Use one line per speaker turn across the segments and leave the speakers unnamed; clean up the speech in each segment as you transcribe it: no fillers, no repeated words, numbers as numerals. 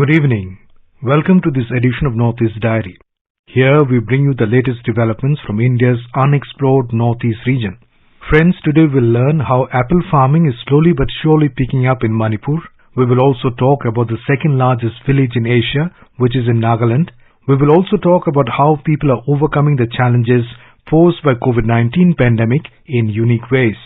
Good evening. Welcome to this edition of Northeast Diary. Here we bring you the latest developments from India's unexplored Northeast region. Friends, today we'll learn how apple farming is slowly but surely picking up in Manipur. We will also talk about the second largest village in Asia, which is in Nagaland. We will also talk about how people are overcoming the challenges posed by COVID-19 pandemic in unique ways.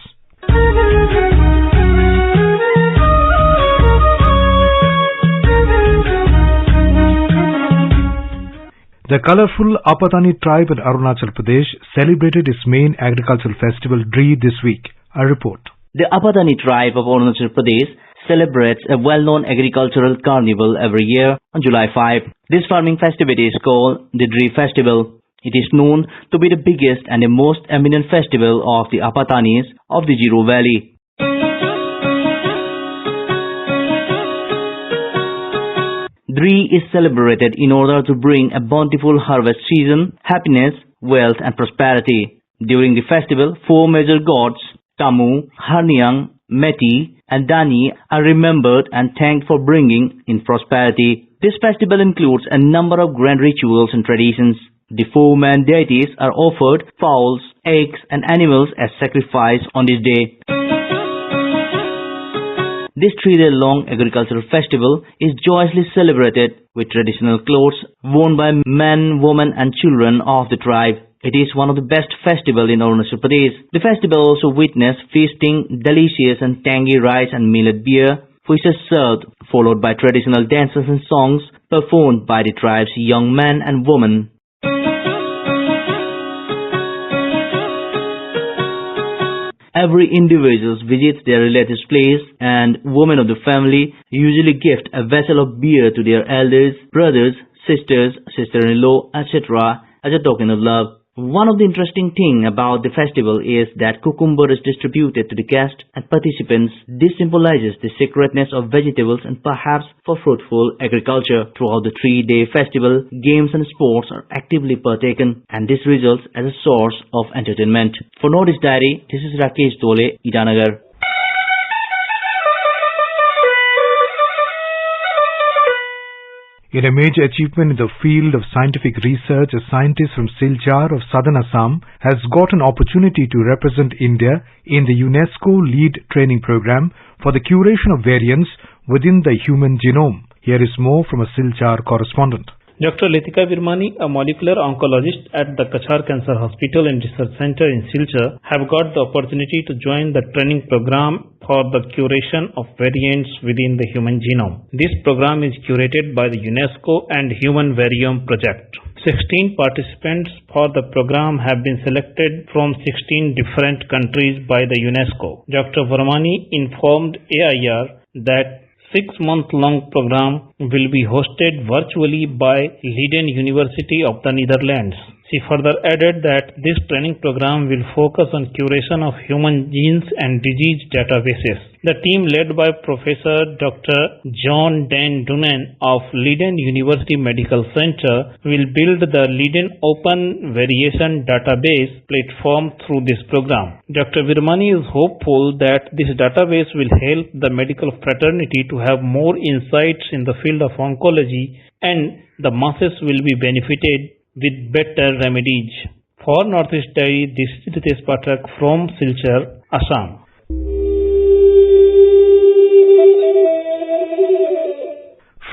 The colorful Apatani tribe in Arunachal Pradesh celebrated its main agricultural festival Dree this week. A report.
The Apatani tribe of Arunachal Pradesh celebrates a well-known agricultural carnival every year on July 5. This farming festivity is called the Dree Festival. It is known to be the biggest and the most eminent festival of the Apatanis of the Jiro Valley. Dree is celebrated in order to bring a bountiful harvest season, happiness, wealth and prosperity. During the festival, four major gods, Tamu, Harniang, Meti and Dani are remembered and thanked for bringing in prosperity. This festival includes a number of grand rituals and traditions. The four main deities are offered fowls, eggs and animals as sacrifice on this day. This 3-day-long agricultural festival is joyously celebrated with traditional clothes worn by men, women and children of the tribe. It is one of the best festivals in Arunachal Pradesh. The festival also witnessed feasting, delicious and tangy rice and millet beer, which is served, followed by traditional dances and songs performed by the tribe's young men and women. Every individual visits their relative's place and women of the family usually gift a vessel of beer to their elders, brothers, sisters, sister-in-law, etc. as a token of love. One of the interesting things about the festival is that cucumber is distributed to the guests and participants. This symbolizes the sacredness of vegetables and perhaps for fruitful agriculture. Throughout the 3-day festival, games and sports are actively partaken and this results as a source of entertainment. For Northeast Diary, this is Rakesh Dole, Itanagar.
In a major achievement in the field of scientific research, a scientist from Silchar of southern Assam has got an opportunity to represent India in the UNESCO LEAD training program for the curation of variants within the human genome. Here is more from a Silchar correspondent.
Dr. Litika Virmani, a molecular oncologist at the Kachar Cancer Hospital and Research Center in Silchar, have got the opportunity to join the training program for the curation of variants within the human genome. This program is curated by the UNESCO and Human Variome Project. 16 participants for the program have been selected from 16 different countries by the UNESCO. Dr. Virmani informed AIR that 6-month-long program will be hosted virtually by Leiden University of the Netherlands. She further added that this training program will focus on curation of human genes and disease databases. The team led by Professor Dr. John Dan Dunan of Leiden University Medical Center will build the Leiden Open Variation Database platform through this program. Dr. Virmani is hopeful that this database will help the medical fraternity to have more insights in the field of oncology and the masses will be benefited with better remedies. For Northeast Diary, this is Ritesh Pathak from Silchar, Assam.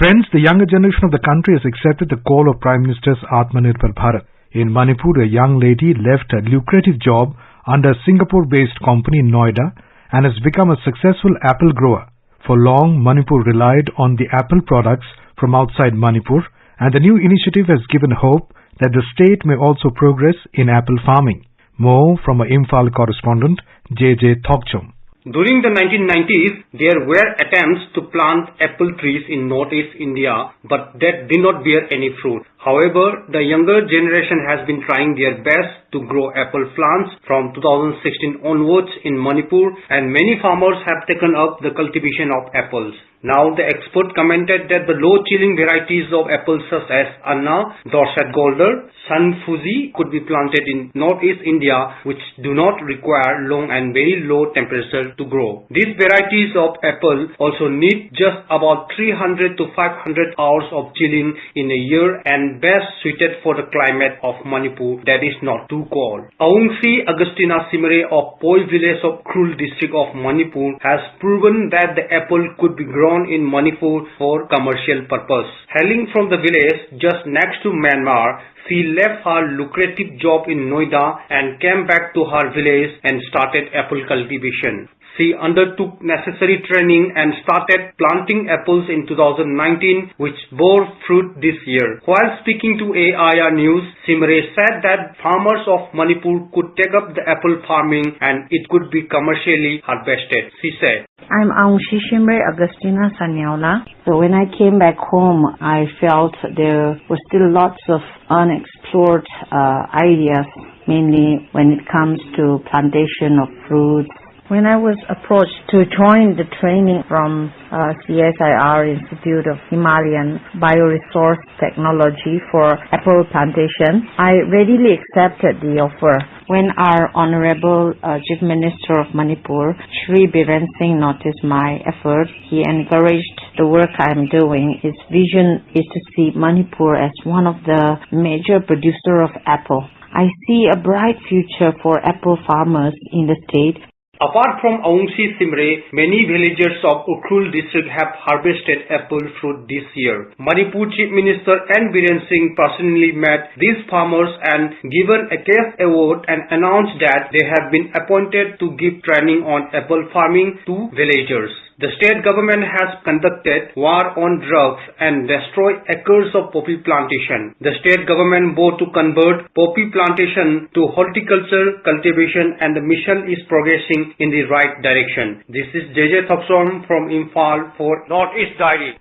Friends, the younger generation of the country has accepted the call of Prime Minister's Atmanirbhar Bharat. In Manipur, a young lady left a lucrative job under a Singapore-based company in Noida and has become a successful apple grower. For long, Manipur relied on the apple products from outside Manipur, and the new initiative has given hope that the state may also progress in apple farming. More from our Imphal correspondent, J.J. Thokchum.
During the 1990s, there were attempts to plant apple trees in northeast India, but that did not bear any fruit. However, the younger generation has been trying their best to grow apple plants from 2016 onwards in Manipur, and many farmers have taken up the cultivation of apples. Now the expert commented that the low chilling varieties of apples such as Anna, Dorset Golder, Sun Fuji could be planted in northeast India, which do not require long and very low temperature to grow. These varieties of apple also need just about 300 to 500 hours of chilling in a year and best suited for the climate of Manipur that is not too cold. Aungsi Agustina Simre of Poi village of Krul district of Manipur has proven that the apple could be grown in Manipur for commercial purpose. Hailing from the village just next to Myanmar, she left her lucrative job in Noida and came back to her village and started apple cultivation. She undertook necessary training and started planting apples in 2019, which bore fruit this year. While speaking to AIR News, Simre said that farmers of Manipur could take up the apple farming and it could be commercially harvested. She said,
I'm Aungsi Simre Agustina Sanyaula. So when I came back home, I felt there were still lots of unexplored ideas, mainly when it comes to plantation of fruits. When I was approached to join the training from CSIR Institute of Himalayan Bioresource Technology for apple plantation, I readily accepted the offer. When our Honorable Chief Minister of Manipur, Shri Biren Singh, noticed my effort, he encouraged the work I am doing. His vision is to see Manipur as one of the major producers of apple. I see a bright future for apple farmers in the state.
Apart from Aungsi Simre, many villagers of Ukhrul district have harvested apple fruit this year. Manipur Chief Minister N. Biren Singh personally met these farmers and given a case award and announced that they have been appointed to give training on apple farming to villagers. The state government has conducted war on drugs and destroyed acres of poppy plantation. The state government vowed to convert poppy plantation to horticulture cultivation and the mission is progressing in the right direction. This is JJ Thapsom from Imphal for Northeast Diary.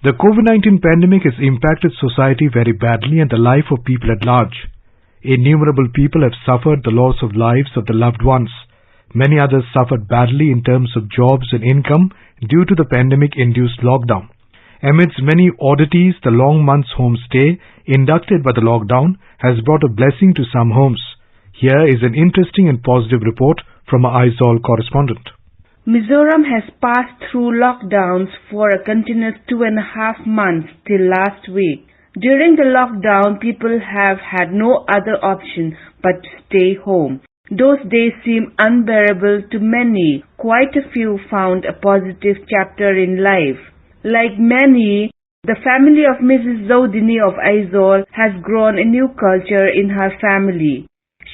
The COVID-19 pandemic has impacted society very badly and the life of people at large. Innumerable people have suffered the loss of lives of their loved ones. Many others suffered badly in terms of jobs and income due to the pandemic-induced lockdown. Amidst many oddities, the long months home stay inducted by the lockdown has brought a blessing to some homes. Here is an interesting and positive report from our Aizawl correspondent.
Mizoram has passed through lockdowns for a continuous 2.5 months till last week. During the lockdown, people have had no other option but to stay home. Those days seem unbearable to many. Quite a few found a positive chapter in life. Like many, the family of Mrs. Zodini of Aizawl has grown a new culture in her family.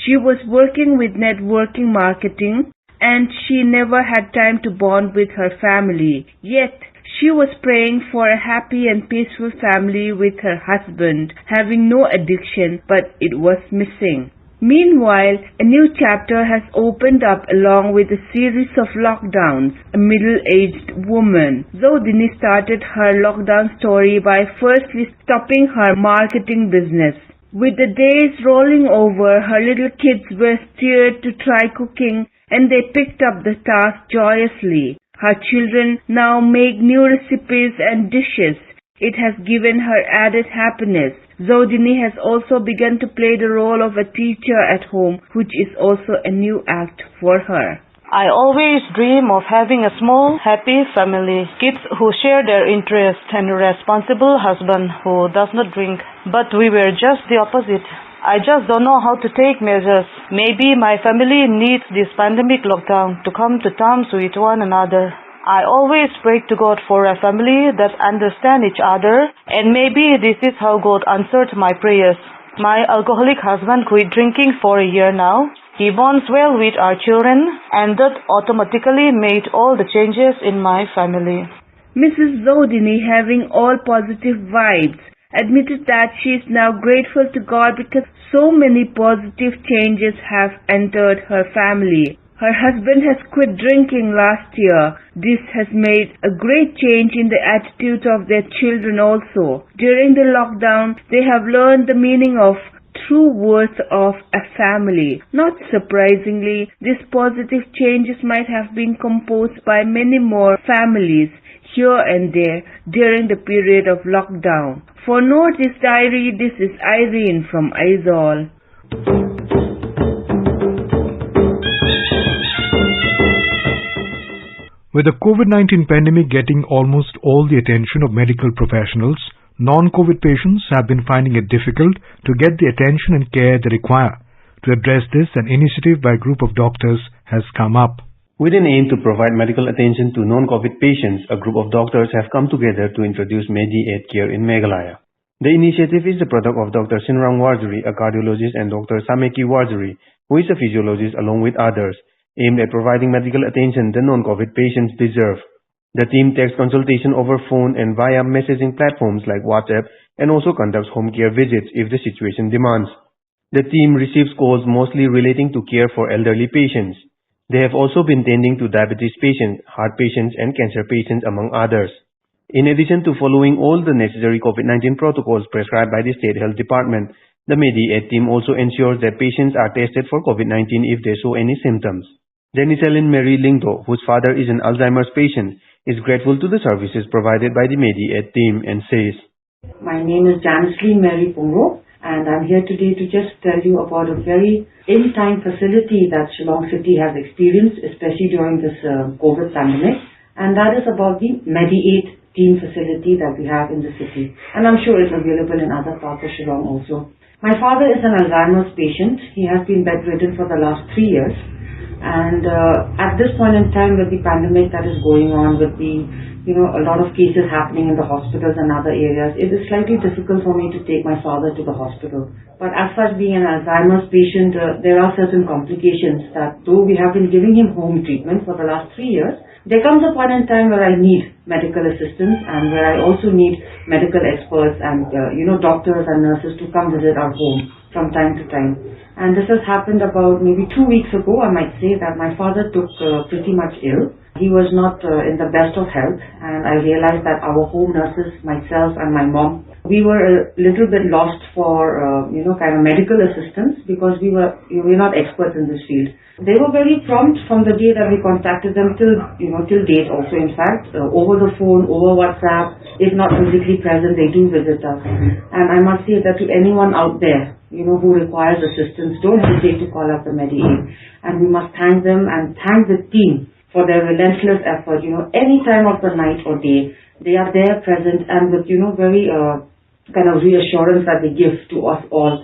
She was working with networking marketing, and she never had time to bond with her family. Yet, she was praying for a happy and peaceful family with her husband, having no addiction, but it was missing. Meanwhile, a new chapter has opened up along with a series of lockdowns. A middle-aged woman, Zodini, started her lockdown story by firstly stopping her marketing business. With the days rolling over, her little kids were steered to try cooking, and they picked up the task joyously. Her children now make new recipes and dishes. It has given her added happiness. Zodini has also begun to play the role of a teacher at home, which is also a new act for her.
I always dream of having a small, happy family, kids who share their interests and a responsible husband who does not drink. But we were just the opposite. I just don't know how to take measures. Maybe my family needs this pandemic lockdown to come to terms with one another. I always pray to God for a family that understand each other, and maybe this is how God answered my prayers. My alcoholic husband quit drinking for a year now. He bonds well with our children, and that automatically made all the changes in my family.
Mrs. Zodini, having all positive vibes, admitted that she is now grateful to God because so many positive changes have entered her family. Her husband has quit drinking last year. This has made a great change in the attitude of their children also. During the lockdown, they have learned the meaning of true worth of a family. Not surprisingly, these positive changes might have been composed by many more families here and there during the period of lockdown. For Northeast Diary, this is Irene from Aizawl.
With the COVID-19 pandemic getting almost all the attention of medical professionals, non-COVID patients have been finding it difficult to get the attention and care they require. To address this, an initiative by a group of doctors has come up.
With an aim to provide medical attention to non-COVID patients, a group of doctors have come together to introduce Medi-Aid Care in Meghalaya. The initiative is the product of Dr. Sinrang Warjuri, a cardiologist, and Dr. Sameki Warjuri, who is a physiologist, along with others, aimed at providing medical attention the non-COVID patients deserve. The team takes consultation over phone and via messaging platforms like WhatsApp and also conducts home care visits if the situation demands. The team receives calls mostly relating to care for elderly patients. They have also been tending to diabetes patients, heart patients and cancer patients among others. In addition to following all the necessary COVID-19 protocols prescribed by the State Health Department, the Medi-Aid team also ensures that patients are tested for COVID-19 if they show any symptoms. Janicelyn Mary Lingdo, whose father is an Alzheimer's patient, is grateful to the services provided by the Medi-Aid team and says,
My name is Janicelyn Mary Pungro, and I'm here today to just tell you about a very in-time facility that Shillong City has experienced, especially during this COVID pandemic, and that is about the Medi-Aid team facility that we have in the city. And I'm sure it's available in other parts of Shillong also. My father is an Alzheimer's patient. He has been bedridden for the last 3 years. And at this point in time with the pandemic that is going on, with the, a lot of cases happening in the hospitals and other areas, it is slightly difficult for me to take my father to the hospital. But as such, being an Alzheimer's patient, there are certain complications that though we have been giving him home treatment for the last 3 years, there comes a point in time where I need medical assistance and where I also need medical experts and, doctors and nurses to come visit our home from time to time. And this has happened about maybe 2 weeks ago. I might say that my father took pretty much ill. He was not in the best of health, and I realized that our home nurses, myself and my mom, we were a little bit lost for kind of medical assistance because we're not experts in this field. They were very prompt from the day that we contacted them till date also. In fact, over the phone, over WhatsApp, if not physically present, they do visit us. And I must say that to anyone out there, who requires assistance, don't hesitate to call up the Medi-Aid. And we must thank them and thank the team for their relentless effort. Any time of the night or day, they are there present and with, very kind of reassurance that they give to us all.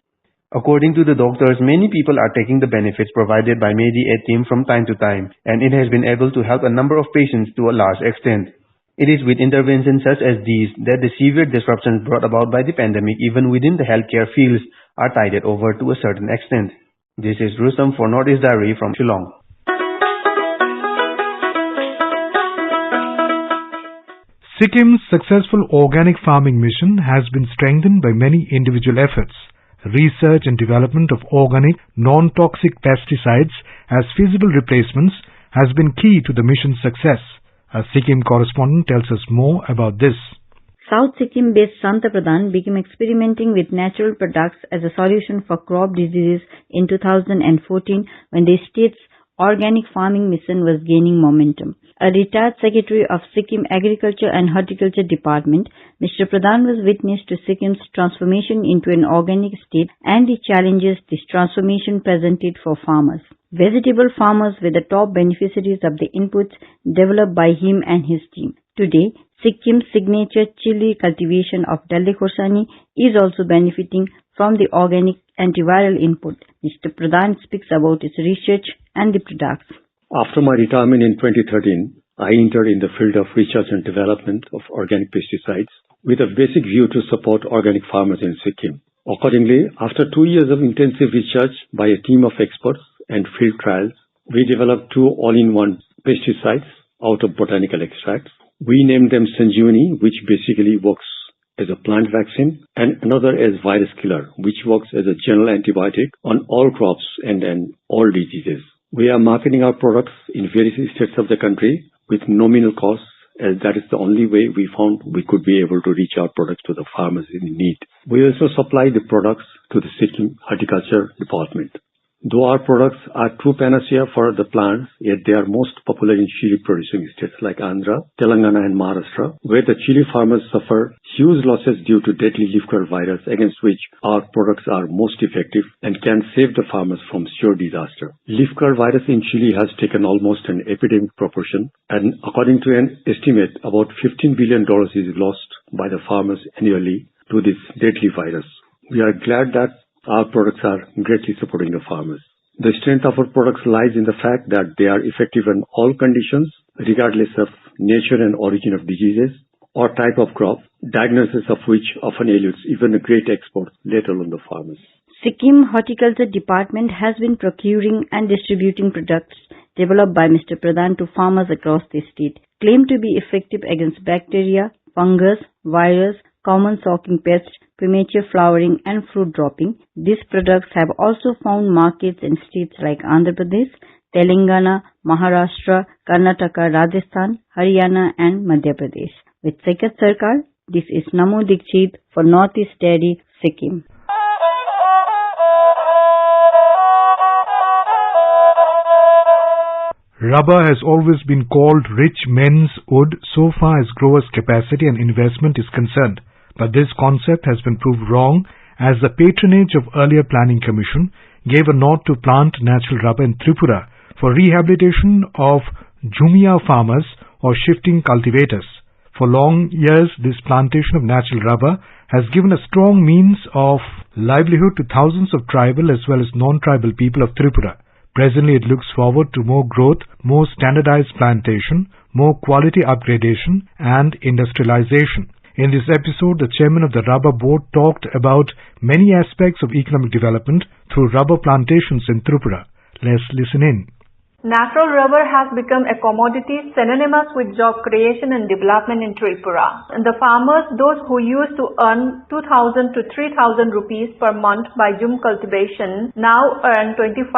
According to the doctors, many people are taking the benefits provided by Medi-Aid team from time to time, and it has been able to help a number of patients to a large extent. It is with interventions such as these that the severe disruptions brought about by the pandemic, even within the healthcare fields, are tided over to a certain extent. This is Rustam for Northeast Diary from Shillong.
Sikkim's successful organic farming mission has been strengthened by many individual efforts. Research and development of organic, non-toxic pesticides as feasible replacements has been key to the mission's success. A Sikkim correspondent tells us more about this.
South Sikkim-based Santa Pradhan began experimenting with natural products as a solution for crop diseases in 2014 when the state's organic farming mission was gaining momentum. A retired secretary of Sikkim Agriculture and Horticulture Department, Mr. Pradhan was witness to Sikkim's transformation into an organic state and the challenges this transformation presented for farmers. Vegetable farmers were the top beneficiaries of the inputs developed by him and his team. Today, Sikkim's signature chili cultivation of Dalle Khorsani is also benefiting from the organic antiviral input. Mr. Pradhan speaks about his research and the products.
After my retirement in 2013, I entered in the field of research and development of organic pesticides with a basic view to support organic farmers in Sikkim. Accordingly, after 2 years of intensive research by a team of experts and field trials, we developed 2 all-in-one pesticides out of botanical extracts. We named them Sanjeevani, which basically works as a plant vaccine, and another as virus killer, which works as a general antibiotic on all crops and all diseases. We are marketing our products in various states of the country with nominal costs as that is the only way we found we could be able to reach our products to the farmers in need. We also supply the products to the Sikkim Horticulture Department. Though our products are true panacea for the plants, yet they are most popular in chili producing states like Andhra, Telangana and Maharashtra, where the chili farmers suffer huge losses due to deadly leaf curl virus, against which our products are most effective and can save the farmers from sure disaster. Leaf curl virus in chili has taken almost an epidemic proportion, and according to an estimate, about $15 billion is lost by the farmers annually to this deadly virus. We are glad that our products are greatly supporting the farmers. The strength of our products lies in the fact that they are effective in all conditions, regardless of nature and origin of diseases or type of crop, diagnosis of which often eludes even a great expert, let alone the farmers.
Sikkim Horticulture Department has been procuring and distributing products developed by Mr. Pradhan to farmers across the state, claimed to be effective against bacteria, fungus, virus, common stalking pests, premature flowering and fruit dropping. These products have also found markets in states like Andhra Pradesh, Telangana, Maharashtra, Karnataka, Rajasthan, Haryana and Madhya Pradesh. With Sekat Sarkar, this is Namo Dikshit for Northeast Dairy, Sikkim.
Rubber has always been called rich men's wood so far as growers' capacity and investment is concerned. But this concept has been proved wrong, as the patronage of earlier Planning Commission gave a nod to plant natural rubber in Tripura for rehabilitation of Jumia farmers or shifting cultivators. For long years, this plantation of natural rubber has given a strong means of livelihood to thousands of tribal as well as non-tribal people of Tripura. Presently, it looks forward to more growth, more standardized plantation, more quality upgradation and industrialization. In this episode, the chairman of the Rubber Board talked about many aspects of economic development through rubber plantations in Tripura. Let's listen in.
Natural rubber has become a commodity synonymous with job creation and development in Tripura. And the farmers, those who used to earn 2,000 to 3,000 rupees per month by Jum cultivation, now earn 25,000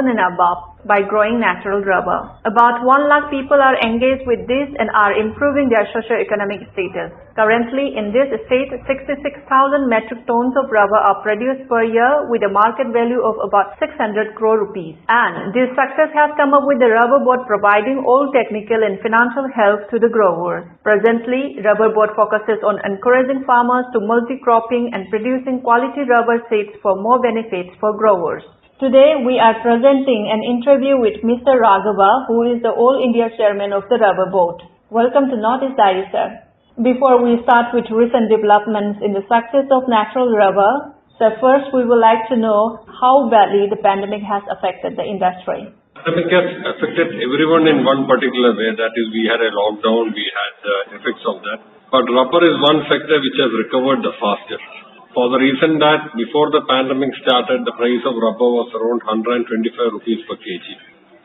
and above by growing natural rubber. About 1 lakh people are engaged with this and are improving their socio-economic status. Currently, in this state, 66,000 metric tons of rubber are produced per year with a market value of about 600 crore rupees. And this success has come up with the Rubber Board providing all technical and financial help to the growers. Presently, Rubber Board focuses on encouraging farmers to multi-cropping and producing quality rubber seeds for more benefits for growers. Today, we are presenting an interview with Mr. Raghava, who is the All India Chairman of the Rubber Board. Welcome to Northeast Dairy, sir. Before we start with recent developments in the success of natural rubber, sir, first we would like to know how badly the pandemic has affected the industry.
Pandemic has affected everyone in one particular way. That is, we had a lockdown, we had the effects of that. But rubber is one sector which has recovered the fastest. For the reason that before the pandemic started, the price of rubber was around 125 rupees per kg.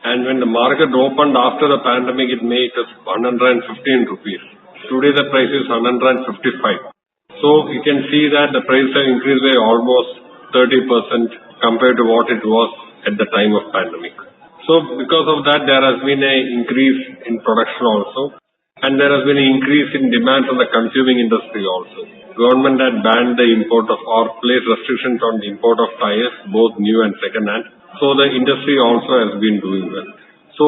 And when the market opened after the pandemic, it made it 115 rupees. Today the price is 155. So you can see that the price has increased by almost 30% compared to what it was at the time of pandemic. So because of that, there has been an increase in production also. And there has been an increase in demand from the consuming industry also. Government had banned the import of or placed restrictions on the import of tires, both new and second hand. So the industry also has been doing well. So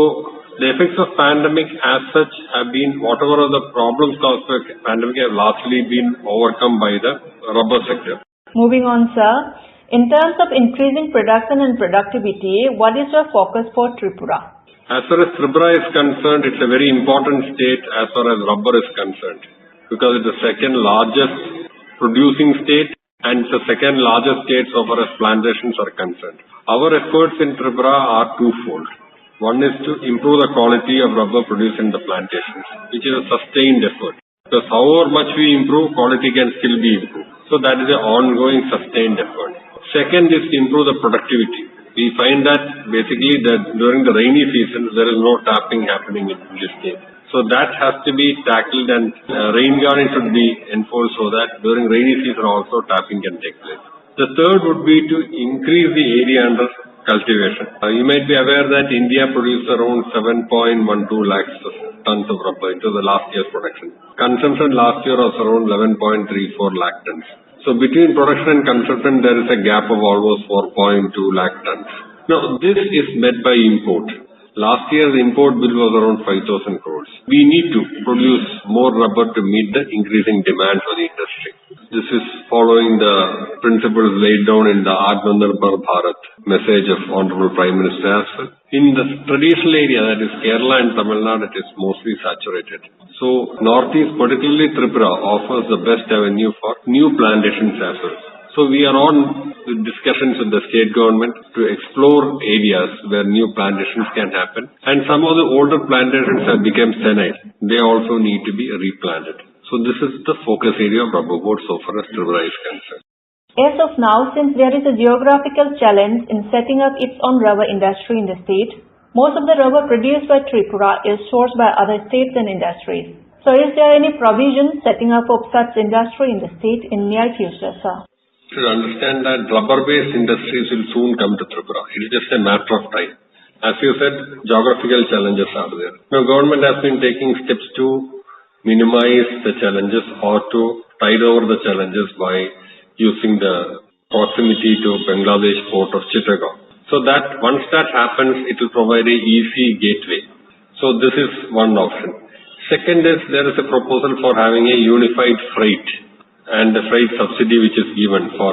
the effects of pandemic as such have been, whatever are the problems caused by pandemic have largely been overcome by the rubber sector.
Moving on, sir. In terms of increasing production and productivity, what is your focus for Tripura?
As far as Tripura is concerned, it's a very important state as far as rubber is concerned, because it's the second largest producing state and it's the second largest state so far as plantations are concerned. Our efforts in Tripura are twofold. One is to improve the quality of rubber produced in the plantations, which is a sustained effort. Because however much we improve, quality can still be improved. So that is an ongoing sustained effort. Second is to improve the productivity. We find that basically that during the rainy season, there is no tapping happening in this state. So that has to be tackled, and rain garden should be enforced so that during rainy season also tapping can take place. The third would be to increase the area under cultivation. You might be aware that India produced around 7.12 lakhs tons of rubber. It was the last year's production. Consumption last year was around 11.34 lakh tons. So between production and consumption, there is a gap of almost 4.2 lakh tons. Now, this is met by import. Last year, the import bill was around 5,000 crores. We need to produce more rubber to meet the increasing demand for the industry. This is following the principles laid down in the Atmanirbhar Bharat message of Honorable Prime Minister as well. In the traditional area, that is Kerala and Tamil Nadu, it is mostly saturated. So, Northeast, particularly Tripura, offers the best avenue for new plantations as well. So we are on with discussions with the state government to explore areas where new plantations can happen. And some of the older plantations have become senile. They also need to be replanted. So this is the focus area of rubber board so far as Tripura is concerned.
As of now, since there is a geographical challenge in setting up its own rubber industry in the state, most of the rubber produced by Tripura is sourced by other states and industries. So is there any provision setting up of such industry in the state in near future, sir?
To understand that rubber-based industries will soon come to Tripura. It is just a matter of time. As you said, geographical challenges are there. Now, government has been taking steps to minimize the challenges or to tide over the challenges by using the proximity to Bangladesh port of Chittagong. So that once that happens, it will provide a easy gateway. So this is one option. Second is there is a proposal for having a unified freight and the freight subsidy which is given for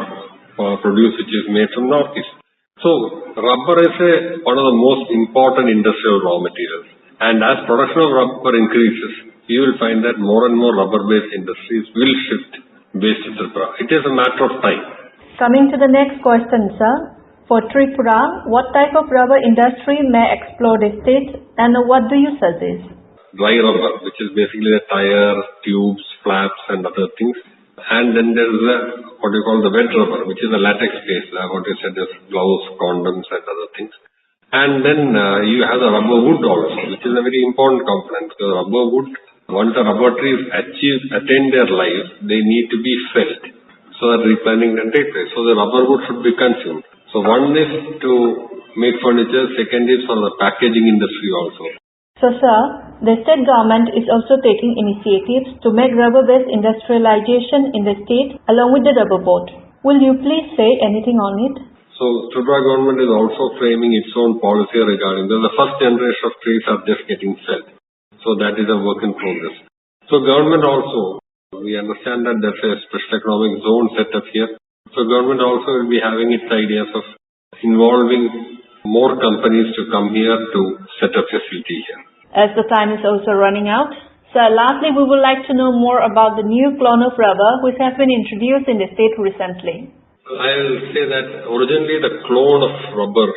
produce which is made from Northeast. So, rubber is one of the most important industrial raw materials. And as production of rubber increases, you will find that more and more rubber-based industries will shift based to Tripura. It is a matter of time.
Coming to the next question, sir. For Tripura, what type of rubber industry may explore the state and what do you suggest?
Dry rubber, which is basically the tires, tubes, flaps and other things. And then there is what you call the wet rubber, which is the latex base, what you said is gloves, condoms and other things. And then you have the rubber wood also, which is a very important component. Because rubber wood, once the rubber trees attain their life, they need to be felled so that replanting can take place. So the rubber wood should be consumed. So one is to make furniture, second is for the packaging industry also.
So, sir, the state government is also taking initiatives to make rubber-based industrialization in the state along with the rubber board. Will you please say anything on it?
So, Tripura government is also framing its own policy regarding this. The first generation of trees are just getting felled. So, that is a work in progress. So, government also, we understand that there's a special economic zone set up here. So, government also will be having its ideas of involving more companies to come here to set up facility here.
As the time is also running out, sir, lastly, we would like to know more about the new clone of rubber which has been introduced in the state recently.
I will say that originally the clone of rubber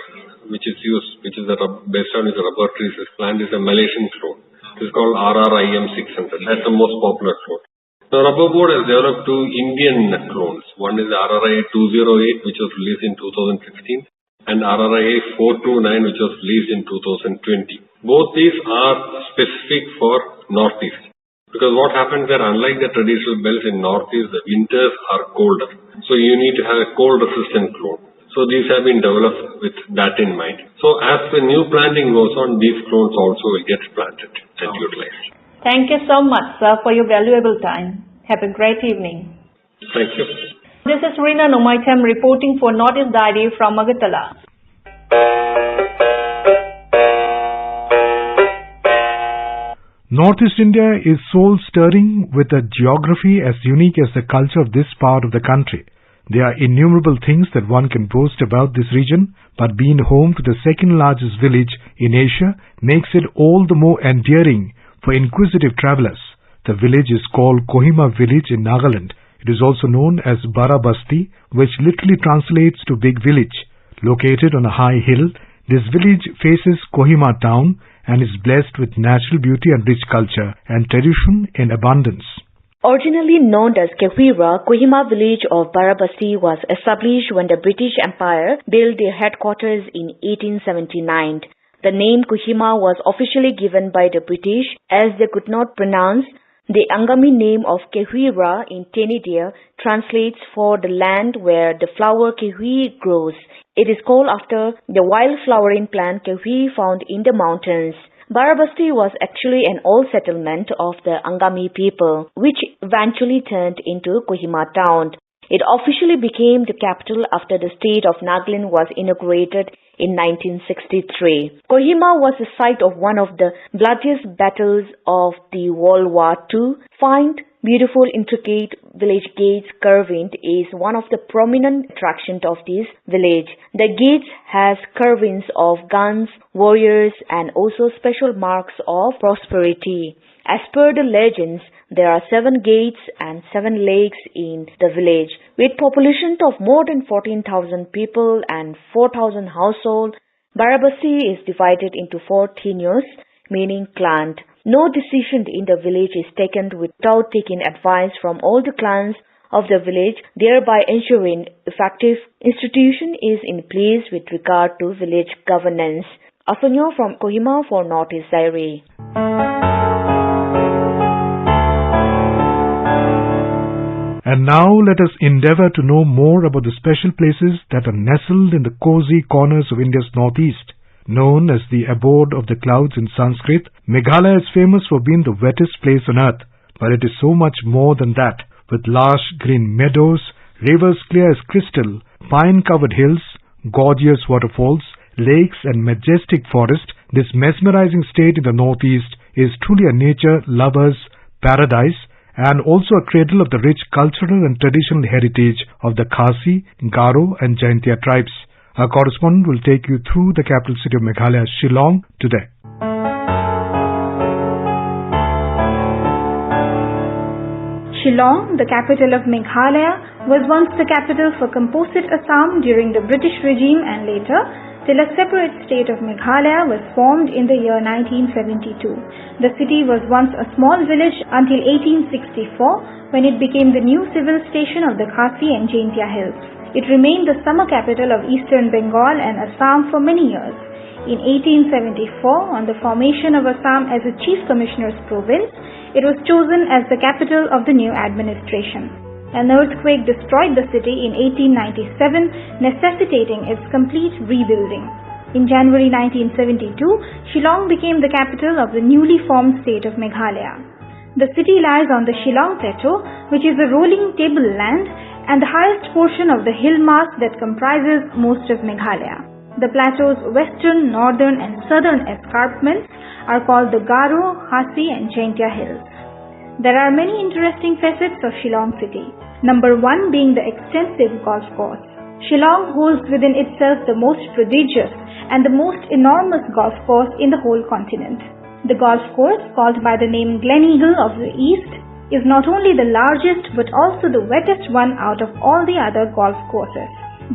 which is used, which is based on the rubber trees is planned is a Malaysian clone. It is called RRIM 600. That's the most popular clone. The rubber board has developed two Indian clones. One is the RRIA 208 which was released in 2016 and RRIA 429 which was released in 2020. Both these are specific for Northeast. Because what happens there, unlike the traditional belts in Northeast, the winters are colder. So you need to have a cold resistant clone. So these have been developed with that in mind. So as the new planting goes on, these clones also will get planted and utilized.
Thank you so much, sir, for your valuable time. Have a great evening.
Thank you.
This is Rina Nomaitam reporting for Northeast Diary from Agartala.
Northeast India is soul-stirring with a geography as unique as the culture of this part of the country. There are innumerable things that one can boast about this region, but being home to the second largest village in Asia makes it all the more endearing for inquisitive travelers. The village is called Kohima village in Nagaland. It is also known as Barabasti, which literally translates to big village. Located on a high hill, this village faces Kohima town and is blessed with natural beauty and rich culture and tradition in abundance.
Originally known as Kewira, Kohima village of Barabasti was established when the British Empire built their headquarters in 1879. The name Kohima was officially given by the British as they could not pronounce The Angami name of Kehwira in Tenidia translates for the land where the flower kehui grows. It is called after the wild flowering plant kehui found in the mountains. Barabasti was actually an old settlement of the Angami people, which eventually turned into Kohima town. It officially became the capital after the state of Nagaland was inaugurated in 1963. Kohima was the site of one of the bloodiest battles of the World War II. Fine, beautiful, intricate village gates carving is one of the prominent attractions of this village. The gates has carvings of guns, warriors, and also special marks of prosperity. As per the legends, there are 7 gates and 7 lakes in the village. With population of more than 14,000 people and 4,000 households, Barabasi is divided into 4 tenures, meaning clan. No decision in the village is taken without taking advice from all the clans of the village, thereby ensuring effective institution is in place with regard to village governance. Asonyo from Kohima for Northeast Diary.
And now let us endeavour to know more about the special places that are nestled in the cozy corners of India's northeast. Known as the abode of the clouds in Sanskrit, Meghalaya is famous for being the wettest place on earth. But it is so much more than that. With lush green meadows, rivers clear as crystal, pine-covered hills, gorgeous waterfalls, lakes and majestic forest, this mesmerizing state in the northeast is truly a nature lover's paradise, and also a cradle of the rich cultural and traditional heritage of the Khasi, Garo and Jaintia tribes. Our correspondent will take you through the capital city of Meghalaya, Shillong, today.
Shillong, the capital of Meghalaya, was once the capital for composite Assam during the British regime and later till a separate state of Meghalaya was formed in the year 1972. The city was once a small village until 1864 when it became the new civil station of the Khasi and Jaintia hills. It remained the summer capital of eastern Bengal and Assam for many years. In 1874, on the formation of Assam as a chief commissioner's province, it was chosen as the capital of the new administration. An earthquake destroyed the city in 1897, necessitating its complete rebuilding. In January 1972, Shillong became the capital of the newly formed state of Meghalaya. The city lies on the Shillong Plateau, which is a rolling tableland and the highest portion of the hill mass that comprises most of Meghalaya. The plateau's western, northern and southern escarpments are called the Garo, Khasi and Jaintia hills. There are many interesting facets of Shillong city. Number 1 being the extensive golf course. Shillong holds within itself the most prodigious and the most enormous golf course in the whole continent. The golf course, called by the name Gleneagle of the East, is not only the largest but also the wettest one out of all the other golf courses.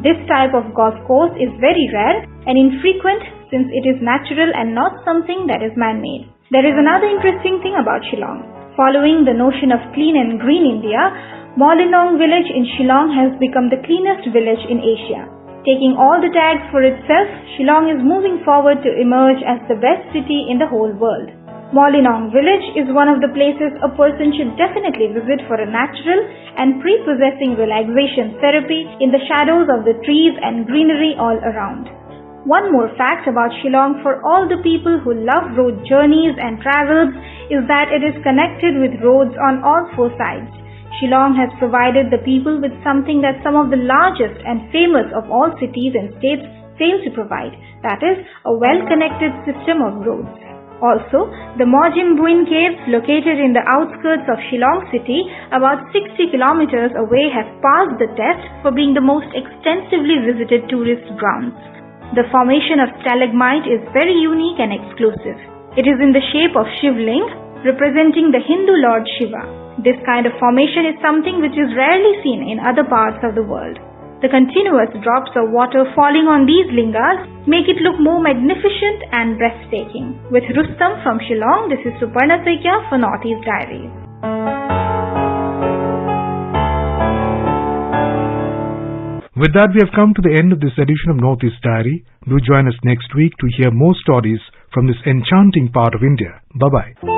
This type of golf course is very rare and infrequent since it is natural and not something that is man-made. There is another interesting thing about Shillong. Following the notion of clean and green India, Molinong village in Shillong has become the cleanest village in Asia. Taking all the tags for itself, Shillong is moving forward to emerge as the best city in the whole world. Molinong village is one of the places a person should definitely visit for a natural and prepossessing relaxation therapy in the shadows of the trees and greenery all around. One more fact about Shillong for all the people who love road journeys and travels is that it is connected with roads on all 4 sides. Shillong has provided the people with something that some of the largest and famous of all cities and states fail to provide, that is, a well-connected system of roads. Also, the Mojimbuin caves located in the outskirts of Shillong city, about 60 kilometers away, have passed the test for being the most extensively visited tourist grounds. The formation of stalagmite is very unique and exclusive. It is in the shape of Shivling, representing the Hindu Lord Shiva. This kind of formation is something which is rarely seen in other parts of the world. The continuous drops of water falling on these lingas make it look more magnificent and breathtaking. With Rustam from Shillong, this is Suparna Saikia for Northeast Diaries.
With that, we have come to the end of this edition of Northeast Diary. Do join us next week to hear more stories from this enchanting part of India. Bye-bye.